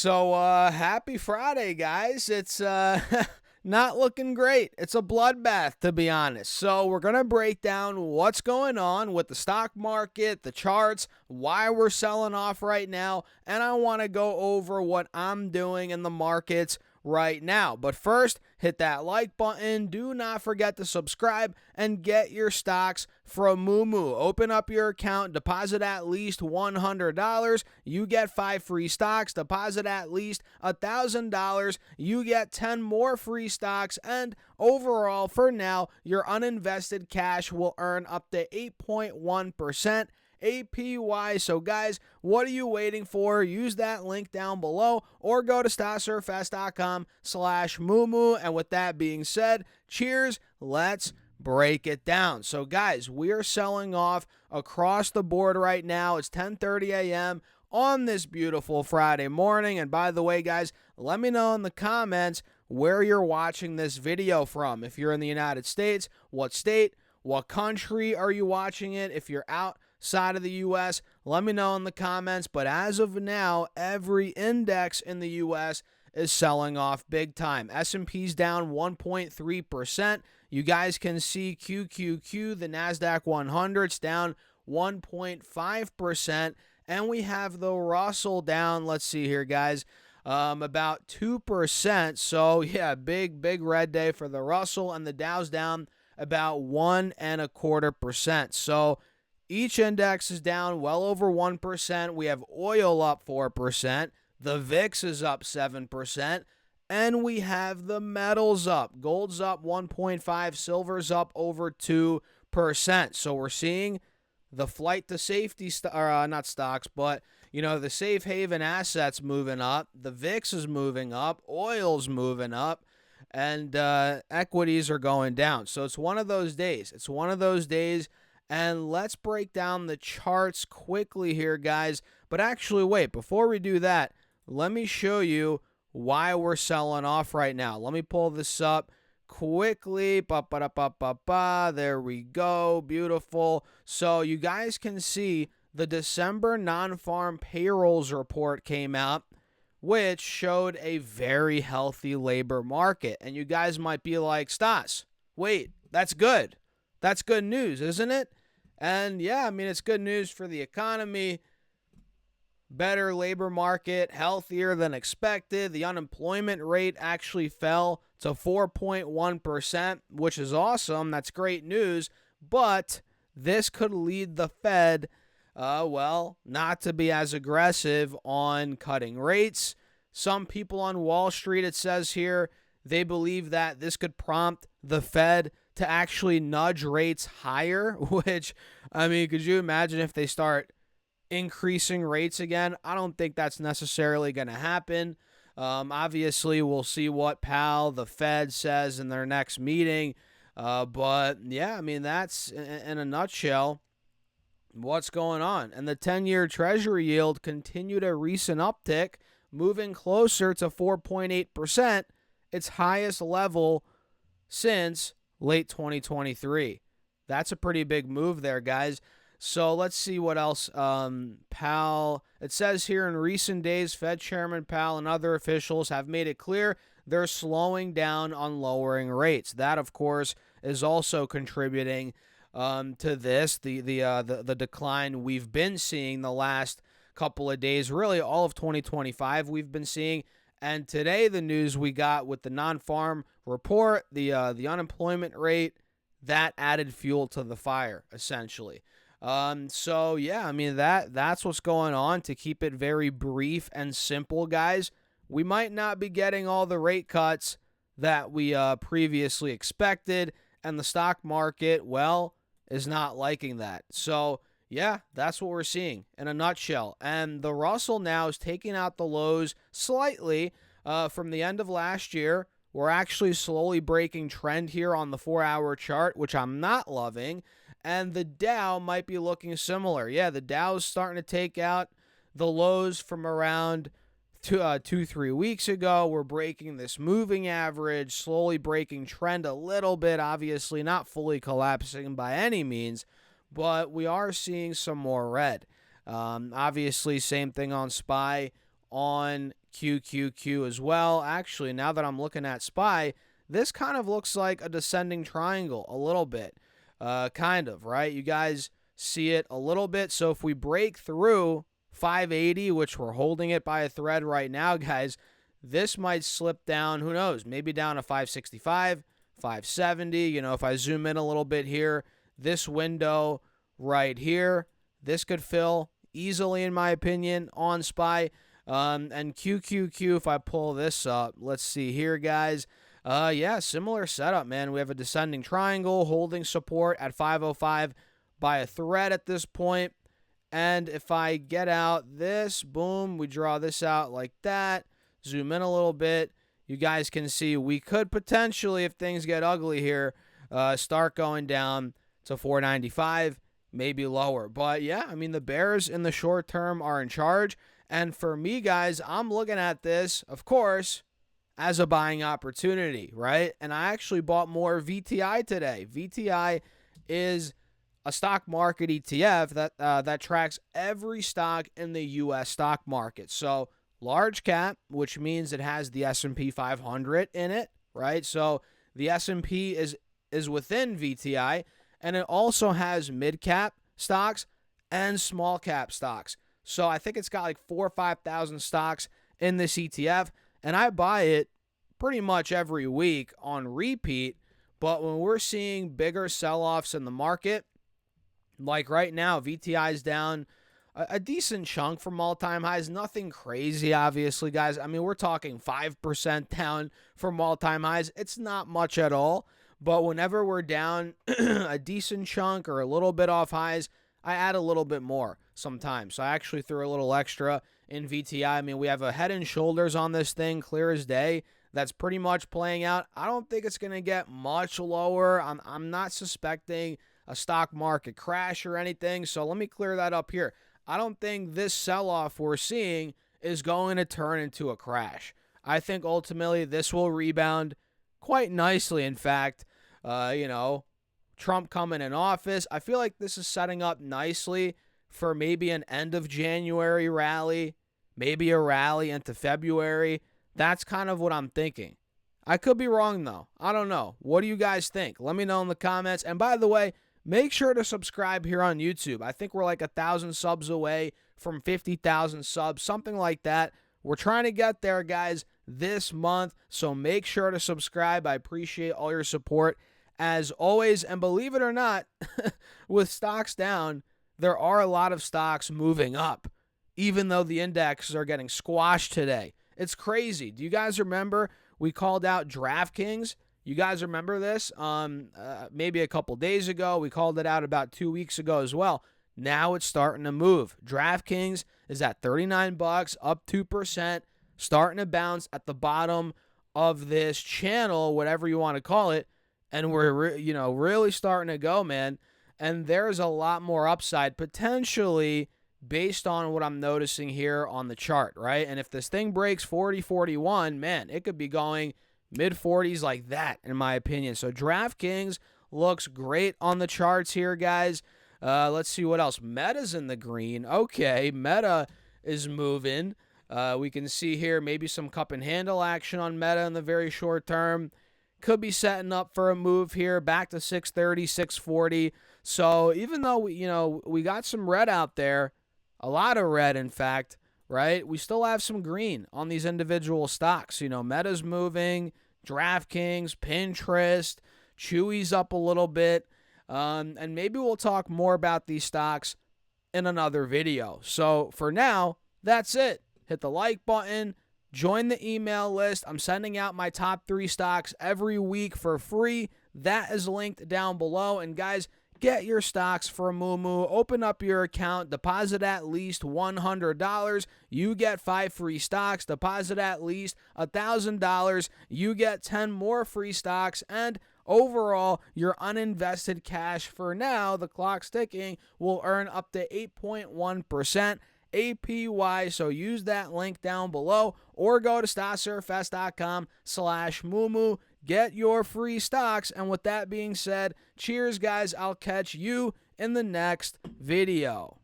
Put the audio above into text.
Happy Friday, guys. It's not looking great. It's a bloodbath, to be honest. So, we're going to break down what's going on with the stock market, the charts, why we're selling off right now, and I want to go over what I'm doing in the markets right now. But first, hit that like button. Do not forget to subscribe and get your stocks from Moomoo. Open up your account, deposit at least $100. You get 5 free stocks. Deposit at least $1,000. You get 10 more free stocks. And overall, for now, your uninvested cash will earn up to 8.1% APY. So guys, what are you waiting for? Use that link down below or go to stocksurfs.com/Moomoo. And with that being said, cheers. Let's break it down. So guys, we are selling off across the board right now. It's 10:30 a.m. on this beautiful Friday morning. And by the way, guys, let me know in the comments where you're watching this video from. If you're in the United States, what state, what country are you watching it? If you're outside of the U.S., let me know in the comments. But as of now, every index in the U.S. is selling off big time. S&P's down 1.3%. You guys can see QQQ, the NASDAQ 100's down 1.5%. And we have the Russell down, let's see here, guys, about 2%. So, yeah, big red day for the Russell, and the Dow's down about 1.25%. So, each index is down well over 1%. We have oil up 4%. The VIX is up 7%. And we have the metals up. Gold's up 1.5%. Silver's up over 2%. So, we're seeing the flight to safety, not stocks, but, the safe haven assets moving up. The VIX is moving up. Oil's moving up. And equities are going down. So it's one of those days. And let's break down the charts quickly here, guys. But actually, wait, before we do that, let me show you why we're selling off right now. Let me pull this up quickly. There we go. Beautiful. So you guys can see the December non-farm payrolls report came out, which showed a very healthy labor market. And you guys might be like, Stas, wait, that's good. That's good news, isn't it? And yeah, it's good news for the economy. Better labor market, healthier than expected. The unemployment rate actually fell to 4.1%, which is awesome. That's great news. But this could lead the Fed, not to be as aggressive on cutting rates. Some people on Wall Street, it says here, they believe that this could prompt the Fed to actually nudge rates higher, which, could you imagine if they start increasing rates again? I don't think that's necessarily going to happen. Obviously, we'll see what Powell, the Fed, says in their next meeting. But yeah, that's in a nutshell what's going on. And the 10-year Treasury yield continued a recent uptick, moving closer to 4.8%, its highest level since late 2023. That's a pretty big move there, guys. So let's see what else. Powell, it says here, in recent days, Fed Chairman Powell and other officials have made it clear they're slowing down on lowering rates. That, of course, is also contributing to this, the decline we've been seeing the last couple of days, really all of 2025 we've been seeing. And today, the news we got with the non-farm report, the unemployment rate, that added fuel to the fire, essentially. That's what's going on. To keep it very brief and simple, guys, we might not be getting all the rate cuts that we previously expected, and the stock market, is not liking that. So, yeah, that's what we're seeing in a nutshell. And the Russell now is taking out the lows slightly from the end of last year. We're actually slowly breaking trend here on the 4-hour chart, which I'm not loving. And the Dow might be looking similar. Yeah, the Dow is starting to take out the lows from around 2-3 weeks ago. We're breaking this moving average, slowly breaking trend a little bit, obviously not fully collapsing by any means, but we are seeing some more red. Obviously, same thing on SPY. On QQQ as well. Actually, now that I'm looking at SPY, this kind of looks like a descending triangle a little bit. Kind of, right? You guys see it a little bit. So if we break through 580, which we're holding it by a thread right now, guys, this might slip down, who knows, maybe down to 565, 570. You know, if I zoom in a little bit here, this window right here, this could fill easily, in my opinion, on SPY. And QQQ, if I pull this up, let's see here, guys. Yeah, similar setup, man. We have a descending triangle holding support at 505 by a thread at this point. And if I get out this, boom, we draw this out like that. Zoom in a little bit. You guys can see we could potentially, if things get ugly here, start going down to 495, maybe lower. But yeah, I mean, the bears in the short term are in charge. And for me, guys, I'm looking at this, of course, as a buying opportunity, right? And I actually bought more VTI today. VTI is a stock market ETF that tracks every stock in the U.S. stock market. So large cap, which means it has the S&P 500 in it, right? So the S&P is within VTI, and it also has mid cap stocks and small cap stocks. So I think it's got like 4,000 or 5,000 stocks in this ETF, and I buy it pretty much every week on repeat. But when we're seeing bigger sell-offs in the market, like right now, VTI is down a decent chunk from all-time highs. Nothing crazy, obviously, guys. I mean, we're talking 5% down from all-time highs. It's not much at all. But whenever we're down a decent chunk or a little bit off highs, I add a little bit more sometimes. So I actually threw a little extra in VTI. I mean, we have a head and shoulders on this thing, clear as day. That's pretty much playing out. I don't think it's going to get much lower. I'm not suspecting a stock market crash or anything. So let me clear that up here. I don't think this sell-off we're seeing is going to turn into a crash. I think ultimately this will rebound quite nicely. In fact, Trump coming in office, I feel like this is setting up nicely for maybe an end of January rally, maybe a rally into February. That's kind of what I'm thinking. I could be wrong, though. I don't know. What do you guys think? Let me know in the comments. And by the way, make sure to subscribe here on YouTube. I think we're like 1,000 subs away from 50,000 subs, something like that. We're trying to get there, guys, this month. So make sure to subscribe. I appreciate all your support as always. And believe it or not, with stocks down, there are a lot of stocks moving up, even though the indexes are getting squashed today. It's crazy. Do you guys remember we called out DraftKings? You guys remember this? Maybe a couple days ago. We called it out about 2 weeks ago as well. Now it's starting to move. DraftKings is at $39, up 2%, starting to bounce at the bottom of this channel, whatever you want to call it. And we're really starting to go, man. And there's a lot more upside potentially based on what I'm noticing here on the chart, right? And if this thing breaks 40, 41, man, it could be going mid-40s like that, in my opinion. So DraftKings looks great on the charts here, guys. Let's see what else. Meta's in the green. Okay, Meta is moving. We can see here maybe some cup and handle action on Meta in the very short term. Could be setting up for a move here back to 630, 640. So even though we got some red out there, a lot of red, in fact, right? We still have some green on these individual stocks. Meta's moving, DraftKings, Pinterest, Chewy's up a little bit. And maybe we'll talk more about these stocks in another video. So for now, that's it. Hit the like button. Join the email list. I'm sending out my top 3 stocks every week for free. That is linked down below. And guys, get your stocks for Moomoo. Open up your account. Deposit at least $100. You get 5 free stocks. Deposit at least $1,000. You get 10 more free stocks. And overall, your uninvested cash for now, the clock's ticking, will earn up to 8.1% APY. So use that link down below or go to StockSurfS.com/Moomoo. Get your free stocks. And with that being said, cheers, guys. I'll catch you in the next video.